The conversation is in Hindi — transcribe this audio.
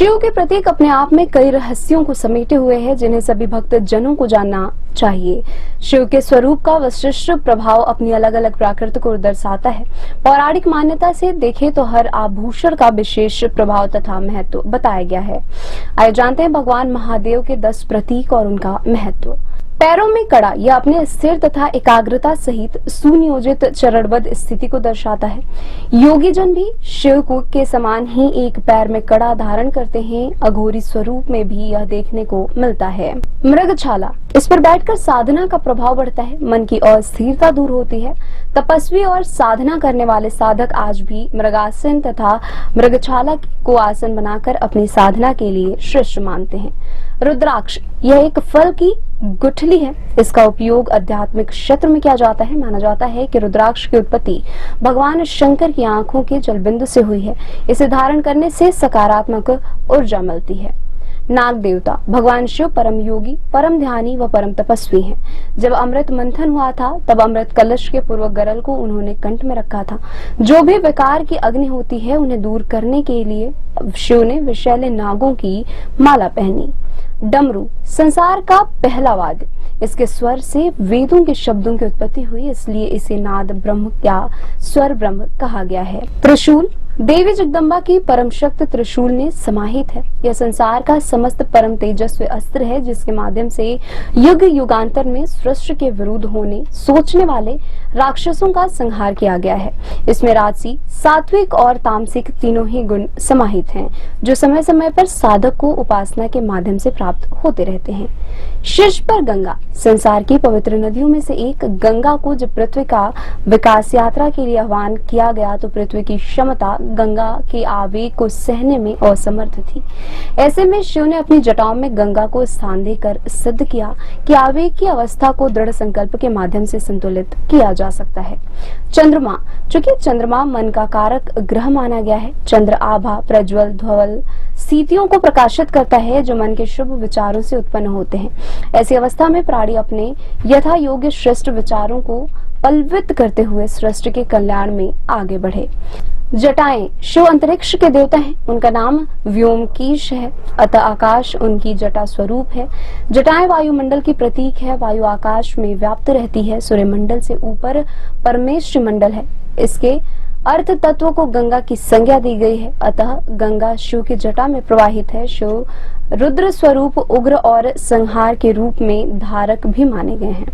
शिव के प्रतीक अपने आप में कई रहस्यों को समेटे हुए हैं, जिन्हें सभी भक्त जनों को जानना चाहिए। शिव के स्वरूप का विशिष्ट प्रभाव अपनी अलग अलग प्रकृति को दर्शाता है। पौराणिक मान्यता से देखें तो हर आभूषण का विशेष प्रभाव तथा महत्व बताया गया है। आइए जानते हैं भगवान महादेव के 10 प्रतीक और उनका महत्व। पैरों में कड़ा यह अपने स्थिर तथा एकाग्रता सहित सुनियोजित चरणबद्ध स्थिति को दर्शाता है। योगी जन भी शिव को के समान ही एक पैर में कड़ा धारण करते हैं। अघोरी स्वरूप में भी यह देखने को मिलता है। मृगछाला, इस पर बैठकर साधना का प्रभाव बढ़ता है, मन की अस्थिरता दूर होती है। तपस्वी और साधना करने वाले साधक आज भी मृगासन तथा मृगछाला को आसन बनाकर अपनी साधना के लिए श्रेष्ठ मानते हैं। रुद्राक्ष, यह एक फल की गुठली है। इसका उपयोग आध्यात्मिक क्षेत्र में किया जाता है। माना जाता है कि रुद्राक्ष की उत्पत्ति भगवान शंकर की आंखों के जलबिंदु से हुई है। इसे धारण करने से सकारात्मक ऊर्जा मिलती है। नाग देवता, भगवान शिव परम योगी, परम ध्यानी व परम तपस्वी हैं। जब अमृत मंथन हुआ था तब अमृत कलश के पूर्व गरल को उन्होंने कंठ में रखा था। जो भी विकार की अग्नि होती है उन्हें दूर करने के लिए शिव ने विषैले नागों की माला पहनी। डमरू, संसार का पहला वाद्य, इसके स्वर से वेदों के शब्दों की उत्पत्ति हुई, इसलिए इसे नाद ब्रह्म या स्वर ब्रह्म कहा गया है। त्रिशूल, देवी जगदम्बा की परम शक्ति त्रिशूल में समाहित है। यह संसार का समस्त परम तेजस्वी अस्त्र है, जिसके माध्यम से युग युगांतर में सृष्टि के विरुद्ध होने सोचने वाले राक्षसों का संहार किया गया है। इसमें राजसी, सात्विक और तामसिक तीनों ही गुण समाहित हैं, जो समय समय पर साधक को उपासना के माध्यम से प्राप्त होते रहते हैं। शीर्ष पर गंगा, संसार की पवित्र नदियों में से एक गंगा को जब पृथ्वी का विकास यात्रा के लिए आह्वान किया गया तो पृथ्वी की क्षमता गंगा के आवेग को सहने में असमर्थ थी। ऐसे में शिव ने अपनी जटाओं में गंगा को स्थान देकर सिद्ध किया कि आवेग की अवस्था को दृढ़ संकल्प के माध्यम से संतुलित किया जा सकता है। चंद्रमा, चूंकि चंद्रमा मन का कारक ग्रह माना गया है, चंद्र आभा, प्रज्वल, ध्वल स्थितियों को प्रकाशित करता है जो मन के शुभ विचारों से उत्पन्न होते हैं। ऐसी अवस्था में प्राणी अपने यथा योग्य श्रेष्ठ विचारों को पल्वित करते हुए सृष्टि के कल्याण में आगे बढ़े। जटाएं, शिव अंतरिक्ष के देवता हैं। उनका नाम व्योमकेश है, अतः आकाश उनकी जटा स्वरूप है। जटाएं वायुमंडल की प्रतीक है। वायु आकाश में व्याप्त रहती है। सूर्यमंडल से ऊपर परमेश्वर मंडल है। इसके अर्थ तत्व को गंगा की संज्ञा दी गई है, अतः गंगा शिव की जटा में प्रवाहित है। शिव रुद्र स्वरूप उग्र और संहार के रूप में धारक भी माने गए हैं।